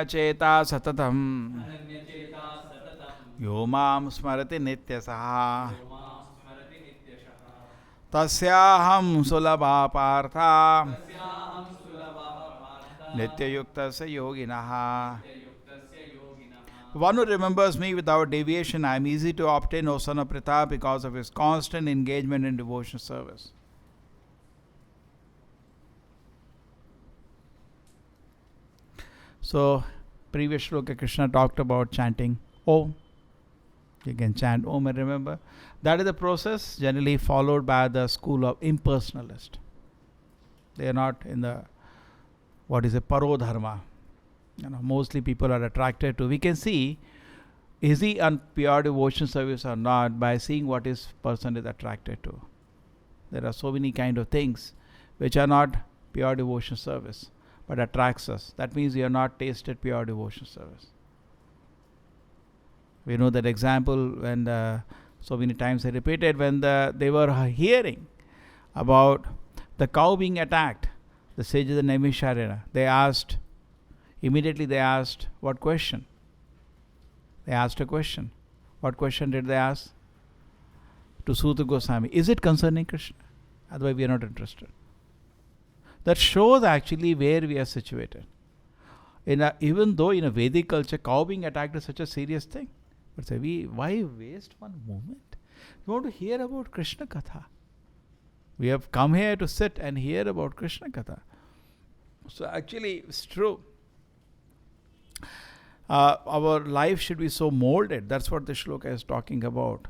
ananya-cetāḥ satataṁ yo mam smarati nityaśaḥ tasyāhaṁ sulabhaḥ pārtha nitya-yuktasya yoginaḥ. One who remembers me without deviation, I am easy to obtain, O son of Pṛthā, because of his constant engagement in devotional service. So, previous shloka Krishna talked about chanting Om. You can chant Om and remember. That is the process generally followed by the school of impersonalist. They are not in the, what is a parodharma. Mostly people are attracted to. We can see, is he on pure devotion service or not, by seeing what his person is attracted to. There are so many kind of things which are not pure devotion service, but attracts us. That means we are not tasted pure devotion service. We know that example when so many times I repeated, when they were hearing about the cow being attacked, the sages of Naimisharya, immediately they asked, what question? They asked a question. What question did they ask? To Suta Goswami. Is it concerning Krishna? Otherwise we are not interested. That shows actually where we are situated. Even though in a Vedic culture, cow being attacked is such a serious thing. But say, why waste one moment? We want to hear about Krishna Katha. We have come here to sit and hear about Krishna Katha. So actually it's true. Our life should be so molded. That's what the shloka is talking about.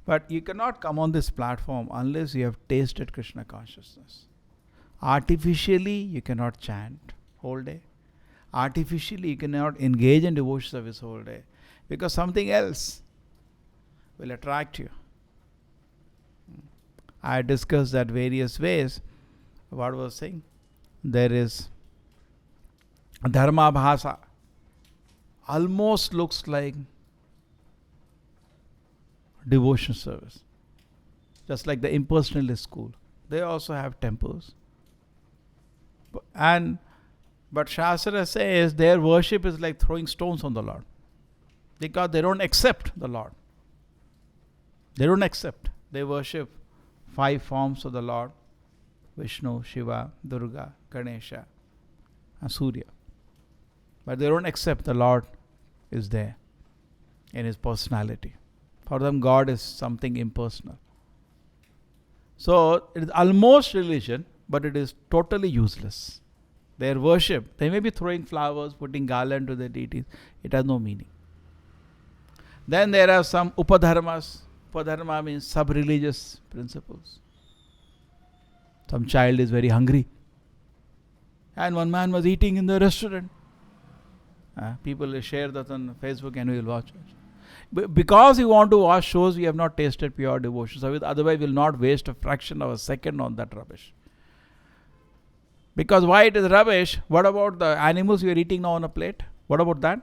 But you cannot come on this platform unless you have tasted Krishna consciousness. Artificially, you cannot chant whole day. Artificially, you cannot engage in devotion service whole day. Because something else will attract you. I discussed that various ways. What was saying? There is dharma bhasa. Almost looks like devotion service. Just like the impersonalist school. They also have temples. But Shastra says their worship is like throwing stones on the Lord. Because they don't accept the Lord. They don't accept. They worship 5 forms of the Lord. Vishnu, Shiva, Durga, Ganesha, and Surya. But they don't accept the Lord is there in his personality. For them, God is something impersonal. So, it is almost religion, but it is totally useless. Their worship, they may be throwing flowers, putting garland to their deities. It has no meaning. Then there are some upadharmas. Upadharma means sub-religious principles. Some child is very hungry. And one man was eating in the restaurant. People will share that on Facebook and we will watch it. Because we want to watch shows, we have not tasted pure devotion. So otherwise we will not waste a fraction of a second on that rubbish. Because why it is rubbish? What about the animals we are eating now on a plate? What about that?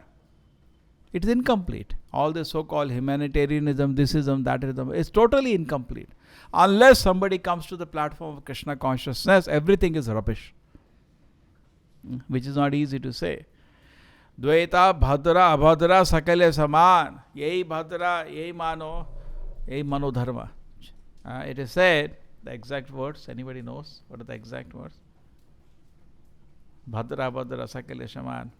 It is incomplete. All this so-called humanitarianism, thisism, thatism is totally incomplete. Unless somebody comes to the platform of Krishna consciousness, everything is rubbish. Which is not easy to say. Dvaita, bhadra, abhadra, sakale saman. Yehi bhadra, yehi mano, yehi manodharma. It is said, the exact words, anybody knows what are the exact words? Bhadra, abhadra, sakale saman.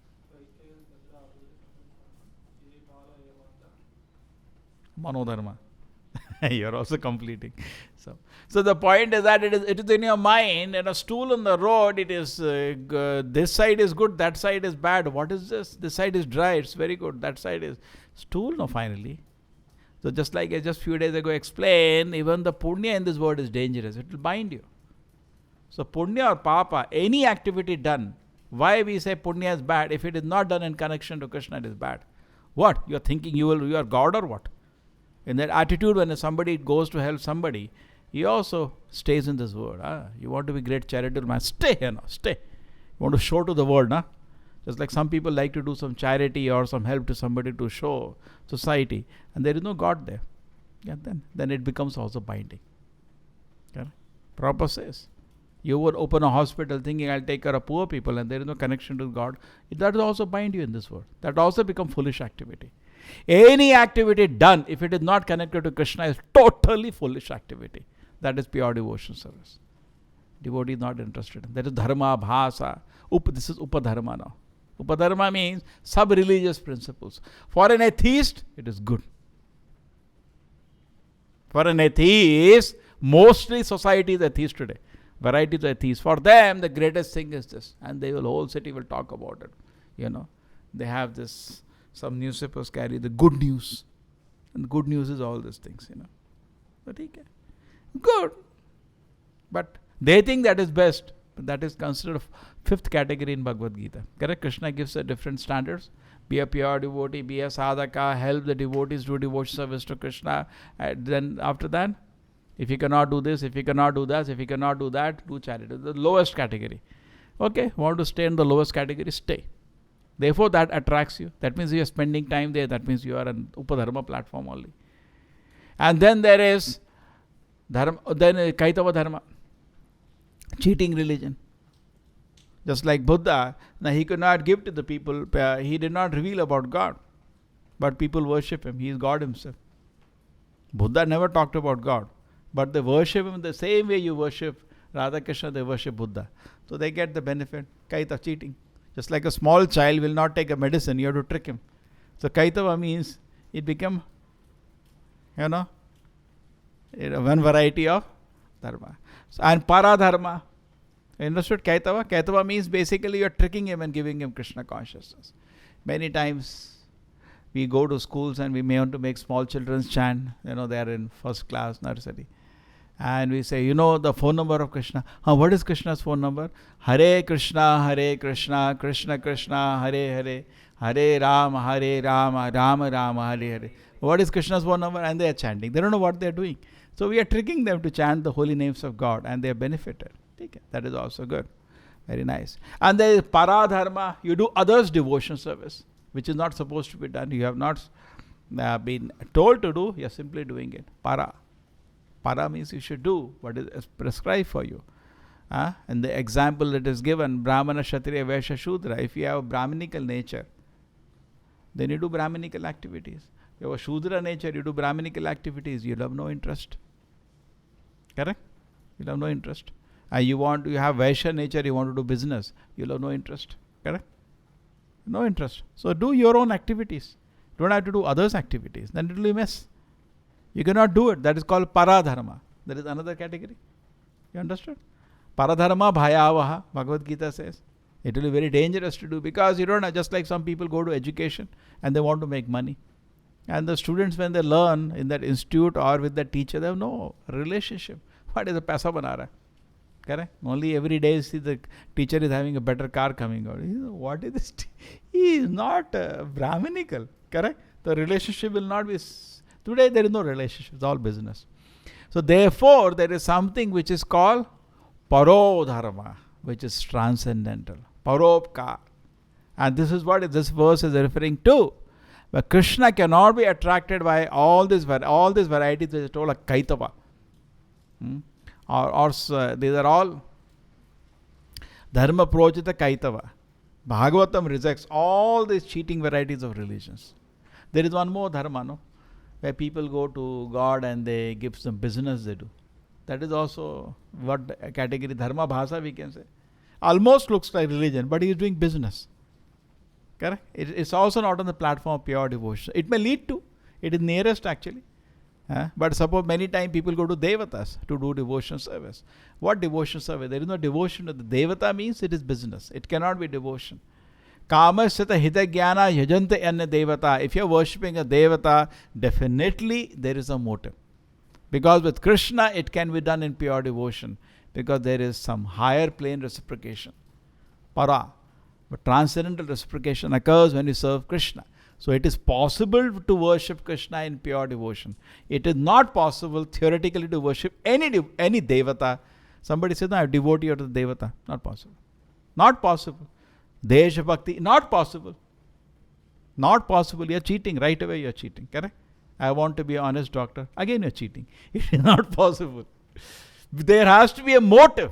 Manodharma. You are also completing. So the point is that it is in your mind, and a stool on the road, it is this side is good, that side is bad. What is this? This side is dry, it's very good. That side is stool, no, finally. So just like I just few days ago explained, even the punya in this world is dangerous. It will bind you. So punya or papa, any activity done, why we say punya is bad? If it is not done in connection to Krishna, it is bad. What? You are thinking you are God or what? In that attitude, when somebody goes to help somebody, he also stays in this world. You want to be great charitable man, stay here now, stay. You want to show to the world, just like some people like to do some charity or some help to somebody to show society, and there is no God there. Then it becomes also binding. Prabhupada says, You would open a hospital thinking I'll take care of poor people and there is no connection to God. That will also bind you in this world. That also become foolish activity. Any activity done, if it is not connected to Krishna, is totally foolish activity. That is pure devotion service. Devotee is not interested. That is dharma, bhasa. This is upadharma now. Upadharma means sub-religious principles. For an atheist, it is good. For an atheist, mostly society is atheist today. Varieties of atheists. For them, the greatest thing is this. And the whole city will talk about it. They have this, some newspapers carry the good news. And the good news is all these things, But okay. Good. But they think that is best. But that is considered fifth category in Bhagavad-gita. Correct? Krishna gives a different standards. Be a pure devotee, be a sadhaka, help the devotees do devotion service to Krishna. And then after that, if you cannot do this, if you cannot do that, if you cannot do that, do charity. The lowest category. Okay, want to stay in the lowest category, stay. Therefore, that attracts you. That means you are spending time there. That means you are an upadharma platform only. And then there is dharma, then kaitava dharma. Cheating religion. Just like Buddha, now he could not give to the people, he did not reveal about God. But people worship him. He is God himself. Buddha never talked about God. But they worship him the same way you worship Radha Krishna, they worship Buddha. So they get the benefit. Kaitava, cheating. Just like a small child will not take a medicine, you have to trick him. So kaitava means it become, one variety of dharma. So, and paradharma. Understood kaitava? Kaitava means basically you are tricking him and giving him Krishna consciousness. Many times we go to schools and we may want to make small children chant. They are in first class nursery. And we say, the phone number of Krishna. What is Krishna's phone number? Hare Krishna, Krishna Krishna, Hare Hare, Hare Rama, Rama Rama, Hare Hare. What is Krishna's phone number? And they are chanting. They don't know what they are doing. So we are tricking them to chant the holy names of God and they are benefited. Okay. That is also good. Very nice. And there is paradharma. You do others' devotion service, which is not supposed to be done. You have not been told to do. You are simply doing it. Para means you should do what is prescribed for you. And the example that is given, Brahmana, Kshatriya, Vaishya, Shudra. If you have a Brahminical nature, then you do Brahminical activities. If you have a Shudra nature, you do Brahminical activities. You'll have no interest. Correct? You'll have no interest. And you have Vaishya nature, you want to do business. You'll have no interest. Correct? No interest. So do your own activities. Don't have to do others' activities. Then it will be mess. You cannot do it. That is called paradharma. That is another category. You understood? Paradharma bhayavaha, Bhagavad-gita says. It will be very dangerous to do because you don't know, just like some people go to education and they want to make money. And the students, when they learn in that institute or with the teacher, they have no relationship. What is the paisa bana raha? Correct? Only every day you see the teacher is having a better car coming out. What is this? He is not Brahminical. Correct? The relationship will not be... Today there is no relationship. It's all business. So therefore, there is something which is called parodharma, which is transcendental. Paropkar. And this is what this verse is referring to. But Krishna cannot be attracted by all these varieties which is told like kaitava. These are all dharma projita kaitava. Bhagavatam rejects all these cheating varieties of religions. There is one more dharma, no? Where people go to God and they give some business they do. That is also what category dharma bhasa we can say. Almost looks like religion, but he is doing business. Correct? It's also not on the platform of pure devotion. It may lead to. It is nearest actually. But suppose many times people go to devatas to do devotion service. What devotion service? There is no devotion to the devata means it is business. It cannot be devotion. Kamasya hita jnana yajante anya devata. If you are worshipping a devata, definitely there is a motive. Because with Krishna it can be done in pure devotion. Because there is some higher plane reciprocation. Para. But transcendental reciprocation occurs when you serve Krishna. So it is possible to worship Krishna in pure devotion. It is not possible theoretically to worship any devata. Somebody says, no, I am devotee of the devata. Not possible. Not possible. Desha Bhakti, not possible. Not possible. You are cheating. Right away you are cheating. Correct? I want to be an honest doctor. Again you are cheating. It is not possible. There has to be a motive.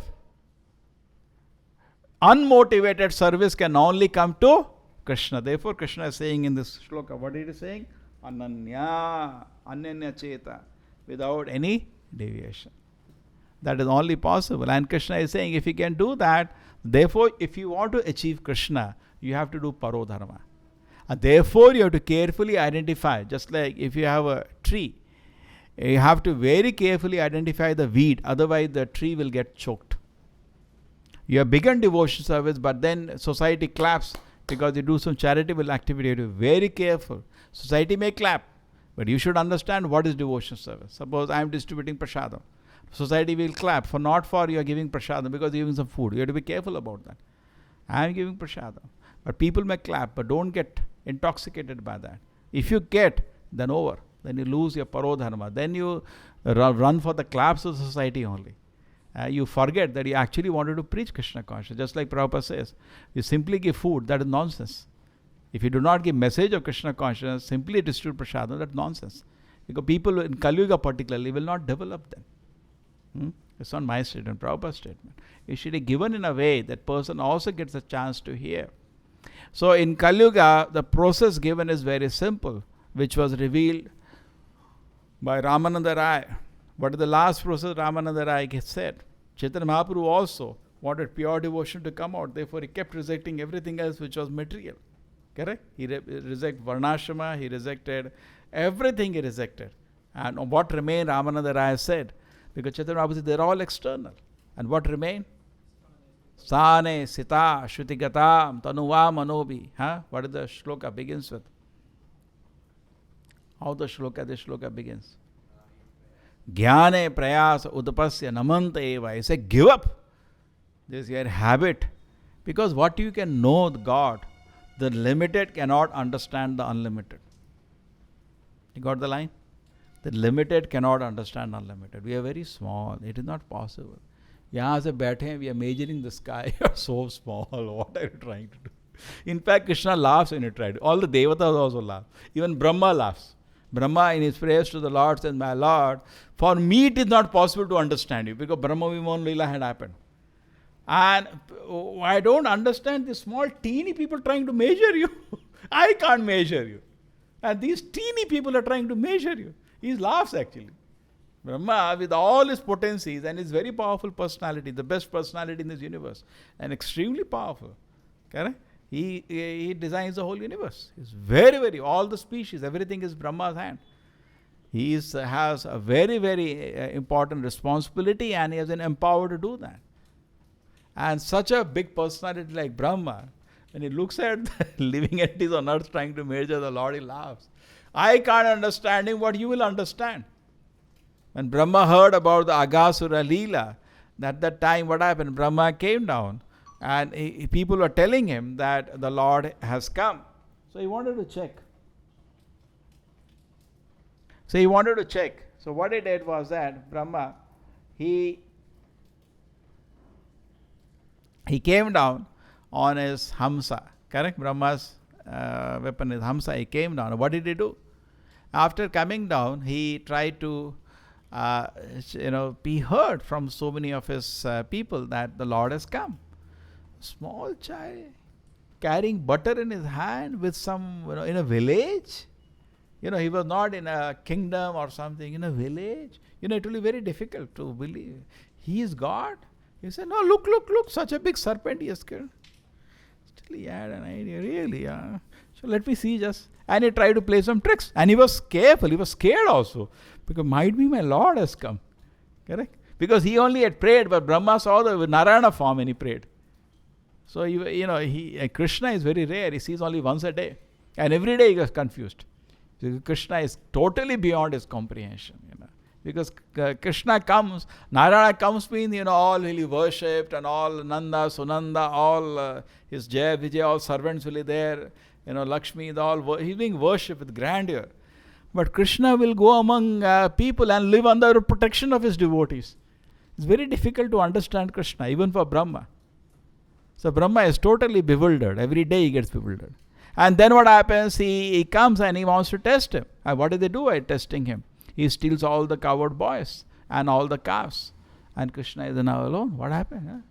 unmotivated service can only come to Krishna. Therefore, Krishna is saying in this shloka, what it is saying? Ananya-cetāḥ, without any deviation. That is only possible. And Krishna is saying, if you can do that, therefore, if you want to achieve Krishna, you have to do parodharma. And therefore, you have to carefully identify, just like if you have a tree, you have to very carefully identify the weed, otherwise the tree will get choked. You have begun devotion service, but then society claps because you do some charitable activity. You have to be very careful. Society may clap, but you should understand what is devotion service. Suppose I am distributing prasadam. Society will clap for not for you are giving prasadam because you are giving some food. You have to be careful about that. I am giving prasadam. But people may clap, but don't get intoxicated by that. If you get, then over. Then you lose your parodharma. Then you run for the claps of society only. You forget that you actually wanted to preach Krishna consciousness. Just like Prabhupada says, you simply give food, that is nonsense. If you do not give message of Krishna consciousness, simply distribute prasadam, that's nonsense. Because people in Kali Yuga particularly will not develop them. It's not my statement, Prabhupada's statement. It should be given in a way that person also gets a chance to hear. So in Kali Yuga, the process given is very simple, which was revealed by Ramananda Rai. What is the last process Ramananda Rai said? Chaitanya Mahaprabhu also wanted pure devotion to come out. Therefore, he kept rejecting everything else which was material. Correct? He rejected Varnashrama, he rejected everything he rejected. And what remained, Ramananda Rai said, because Chaitanya Mahaprabhu said, they're all external. And what remained? Sane, sita, shruti-gatam, tanuva, manobi. What is the shloka begins with? How this shloka begins? Jnane prayasa udapasya namanta eva. He said, give up. This is your habit. Because what you can know God, the limited cannot understand the unlimited. You got the line? The limited cannot understand unlimited. We are very small. It is not possible. Yahan se baithe hain, we are measuring the sky. You are so small. What are you trying to do? In fact, Krishna laughs when you try to. All the devatas also laugh. Even Brahma laughs. Brahma in his prayers to the Lord says, my Lord, for me it is not possible to understand you, because Brahma Vimon Leela had happened. And I don't understand these small teeny people trying to measure you. I can't measure you. And these teeny people are trying to measure you. He laughs actually. Brahma, with all his potencies and his very powerful personality, the best personality in this universe, and extremely powerful. Correct? He designs the whole universe. It's very, very, all the species, everything is Brahma's hand. He has a very, very important responsibility, and he has been empowered to do that. And such a big personality like Brahma, when he looks at the living entities on earth trying to measure the Lord, he laughs. I can't understand him, what you will understand. When Brahma heard about the Aghasura Leela, at that time what happened? Brahma came down and people were telling him that the Lord has come. So he wanted to check. So what he did was that Brahma, he came down on his Hamsa. Correct? Brahma's weapon is Hamsa. He came down. What did he do? After coming down, he tried to be heard from so many of his people that the Lord has come. Small child carrying butter in his hand with some, in a village. He was not in a kingdom or something, in a village. It will be very difficult to believe. He is God. He said, no, look, such a big serpent he has killed. Still he had an idea, really. So let me see just. And he tried to play some tricks. And he was careful, he was scared also. Because might be my Lord has come. Correct? Because he only had prayed, but Brahma saw the Narayana form and he prayed. So, Krishna is very rare. He sees only once a day. And every day he was confused. So Krishna is totally beyond his comprehension. Because Krishna comes, Narayana comes means, all will be worshipped and all Nanda, Sunanda, all his Jaya, Vijay, all servants will be there. Lakshmi, he's being worshipped with grandeur. But Krishna will go among people and live under the protection of his devotees. It's very difficult to understand Krishna, even for Brahma. So Brahma is totally bewildered. Every day he gets bewildered. And then what happens? He comes and he wants to test him. And what do they do by testing him? He steals all the cowherd boys and all the calves. And Krishna is now alone. What happened?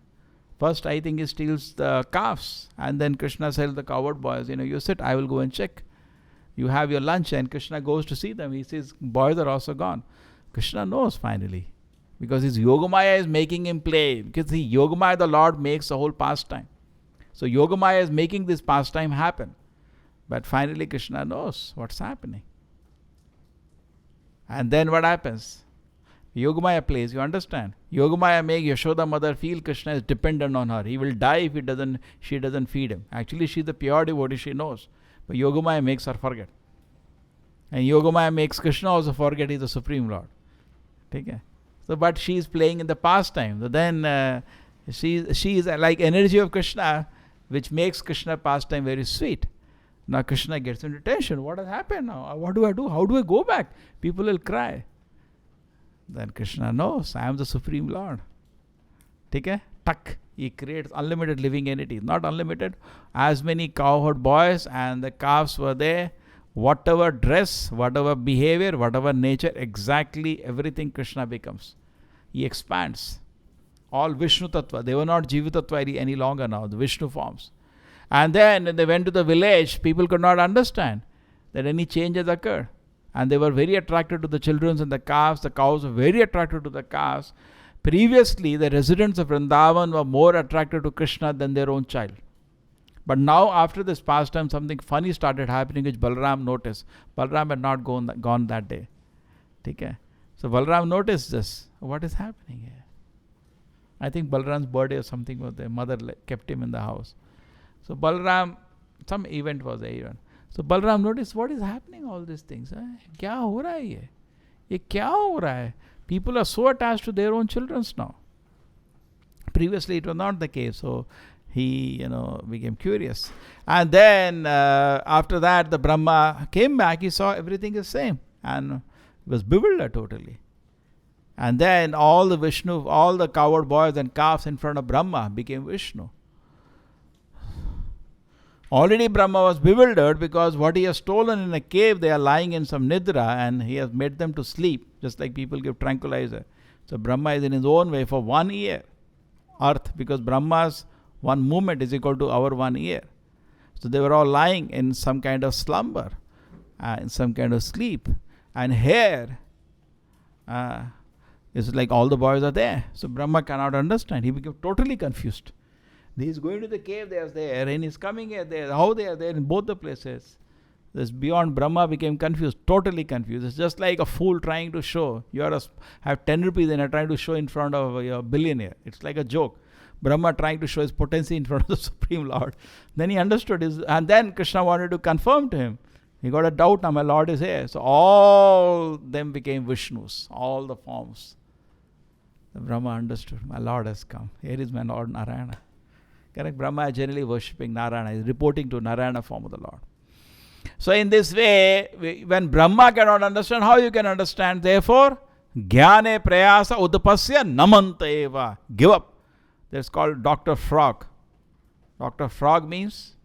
First, I think he steals the calves. And then Krishna tells the coward boys, you sit, I will go and check. You have your lunch, and Krishna goes to see them. He says, boys are also gone. Krishna knows finally. Because his Yogamaya is making him play. Because the Yogamaya, the Lord, makes the whole pastime. So Yogamaya is making this pastime happen. But finally Krishna knows what's happening. And then what happens? Yogamaya plays, you understand? Yogamaya makes Yashoda mother feel Krishna is dependent on her. He will die if she doesn't feed him. Actually, she's the pure devotee, she knows. But Yogamaya makes her forget. And Yogamaya makes Krishna also forget he's the Supreme Lord. Okay? So, but she is playing in the pastime. So then she is like energy of Krishna, which makes Krishna pastime very sweet. Now Krishna gets into tension. What has happened now? What do I do? How do I go back? People will cry. Then Krishna knows, I am the Supreme Lord. Okay? Tak. He creates unlimited living entities. Not unlimited. As many cowherd boys and the calves were there. Whatever dress, whatever behavior, whatever nature, exactly everything Krishna becomes. He expands. All Vishnu Tattva. They were not Jiva Tattva any longer now. The Vishnu forms. And then when they went to the village, people could not understand that any change has occurred. And they were very attracted to the children and the calves. The cows were very attracted to the calves. Previously, the residents of Vrindavan were more attracted to Krishna than their own child. But now, after this pastime, something funny started happening which Balaram noticed. Balaram had not gone that day. Okay? So Balaram noticed this. What is happening here? I think Balaram's birthday or something was there. Mother kept him in the house. So Balaram, some event was there even. So Balaram noticed, what is happening, all these things? Kya ho raha hai ye? Kya ho raha hai? People are so attached to their own children now. Previously it was not the case. So he, became curious. And then after that, the Brahma came back. He saw everything is same. And he was bewildered totally. And then all the coward boys and calves in front of Brahma became Vishnu. Already Brahma was bewildered because what he has stolen in a cave, they are lying in some nidra and he has made them to sleep, just like people give tranquilizer. So Brahma is in his own way for 1 year. Earth, because Brahma's one movement is equal to our 1 year. So they were all lying in some kind of slumber, in some kind of sleep. And here, it's like all the boys are there. So Brahma cannot understand. He became totally confused. He is going to the cave, they are there, and he is coming here, there. How they are there in both the places? This beyond Brahma became confused, totally confused. It's just like a fool trying to show. You have 10 rupees and are trying to show in front of a billionaire. It's like a joke. Brahma trying to show his potency in front of the Supreme Lord. Then he understood and then Krishna wanted to confirm to him. He got a doubt, now my Lord is here. So all them became Vishnus, all the forms. The Brahma understood, my Lord has come. Here is my Lord Narayana. Correct? Brahma is generally worshipping Narayana. He is reporting to Narayana form of the Lord. So in this way, when Brahma cannot understand, how you can understand? Therefore, Jnane Prayasa Udapasya Namanta Eva. Give up. That's called Dr. Frog. Dr. Frog means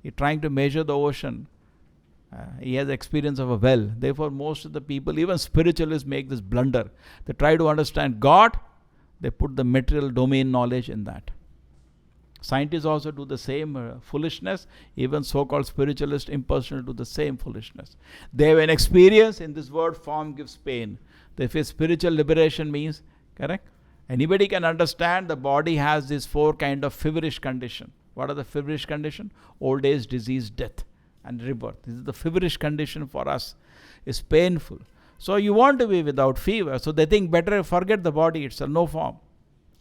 he's trying to measure the ocean. He has experience of a well. Therefore, most of the people, even spiritualists, make this blunder. They try to understand God. They put the material domain knowledge in that. Scientists also do the same foolishness. Even so-called spiritualists, impersonal, do the same foolishness. They have an experience. In this word, form gives pain. They feel spiritual liberation means, correct? Anybody can understand the body has these 4 kind of feverish condition. What are the feverish condition? Old age, disease, death, and rebirth. This is the feverish condition for us. It's painful. So you want to be without fever. So they think better forget the body itself, no form.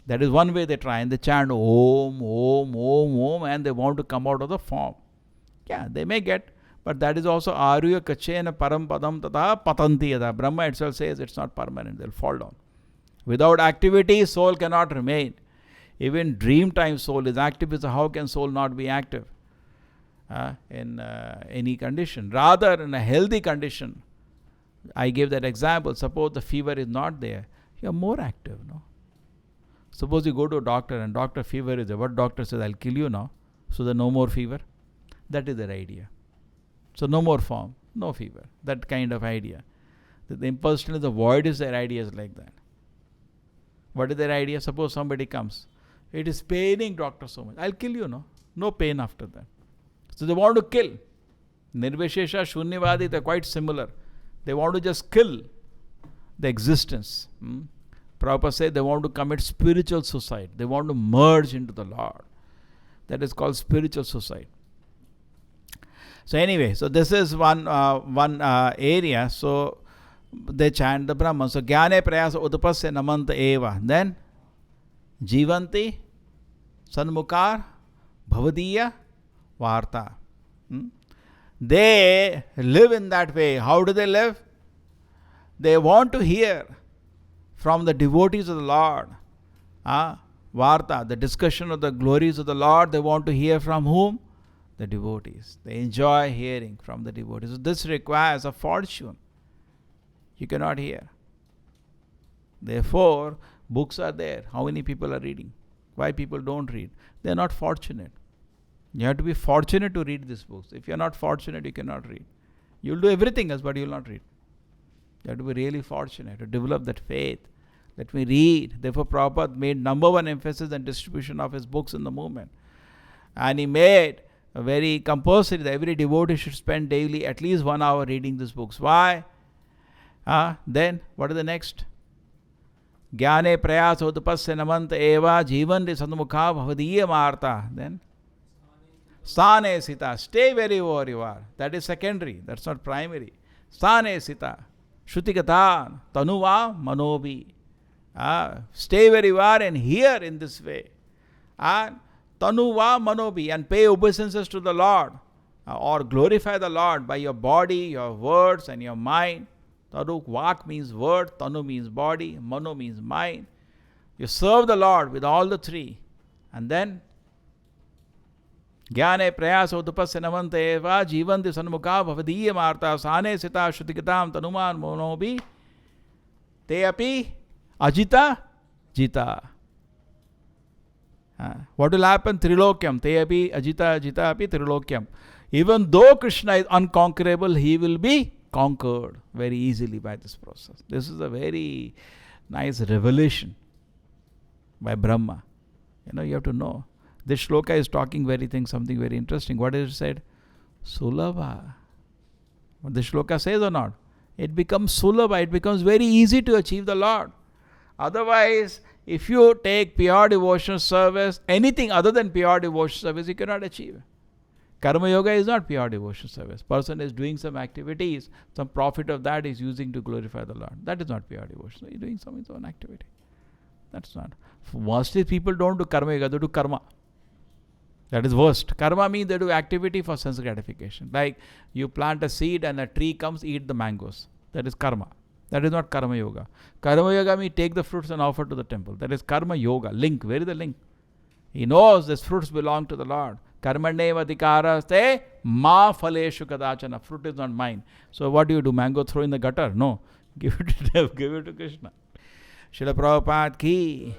That is one way they try, and they chant Om, Om, Om, Om, and they want to come out of the form. Yeah, they may get, but that is also Arya Kachena Param Padam Tata Patanti Yada. Brahma itself says it's not permanent, they'll fall down. Without activity, soul cannot remain. Even dreamtime soul is active, so how can soul not be active in any condition? Rather, in a healthy condition, I gave that example. Suppose the fever is not there, you are more active, no? Suppose you go to a doctor and doctor fever is there. What doctor says, I'll kill you now, so there no more fever? That is their idea. So no more form, no fever. That kind of idea. The impersonalism, the void is their idea is like that. What is their idea? Suppose somebody comes. It is paining doctor so much. I'll kill you, no? No pain after that. So they want to kill. Nirvishesha, Shunyavadi, they're quite similar. They want to just kill the existence. Prabhupada said they want to commit spiritual suicide. They want to merge into the Lord. That is called spiritual suicide. So anyway, so this is one area. So they chant the Brahman. So Jnane Prayasa Utapasya Namanta Eva. Then Jivanti Sanmukar Bhavadiya Varta. They live in that way. How do they live? They want to hear from the devotees of the Lord. Varta, the discussion of the glories of the Lord. They want to hear from whom? The devotees. They enjoy hearing from the devotees. So this requires a fortune. You cannot hear. Therefore, books are there. How many people are reading? Why people don't read? They are not fortunate. You have to be fortunate to read these books. If you are not fortunate, you cannot read. You will do everything else, but you will not read. You have to be really fortunate to develop that faith. Let me read. Therefore, Prabhupada made number one emphasis on distribution of his books in the movement. And he made a very compulsory that every devotee should spend daily at least 1 hour reading these books. Why? Then, what is the next? Jnane prayasa utapasya namanta eva jivanti sadmukha bhavadiya marta. Then, Sthane sita. Stay wherever you are. That is secondary. That's not primary. Sthane sita. Shrutikatan. Tanuva manobi. Stay where you are and hear in this way. And tanuva manobi. And pay obeisances to the Lord. Or glorify the Lord by your body, your words and your mind. Tanu, vak means word. Tanu means body. Mano means mind. You serve the Lord with all the three. And then Jnane prayasa utapasya namanta eva jivanti sanmukha bhavadiya marta sthane sita shrutikatan tanuman monobi te api ajita jita. What will happen? Trilokyam. Te api ajita jita api trilokyam. Even though Krishna is unconquerable, he will be conquered very easily by this process. This is a very nice revelation by Brahma. You have to know. This shloka is talking something very interesting. What is it said? Sulabhaḥ. What the shloka says or not? It becomes sulabhaḥ. It becomes very easy to achieve the Lord. Otherwise, if you take pure devotional service, anything other than pure devotional service, you cannot achieve. Karma yoga is not pure devotional service. Person is doing some activities, some profit of that is using to glorify the Lord. That is not pure devotion. He is doing some his own activity. That's not. Mostly people don't do karma yoga, they do karma. That is worst. Karma means they do activity for sense gratification. Like you plant a seed and a tree comes, eat the mangoes. That is karma. That is not karma yoga. Karma yoga means take the fruits and offer to the temple. That is karma yoga. Link. Where is the link? He knows these fruits belong to the Lord. Karmaneva adhikaraste ma phaleshu kadachana. Fruit is not mine. So what do? Mango throw in the gutter? No. Give it to Dev. Give it to Krishna. Srila Prabhupada ki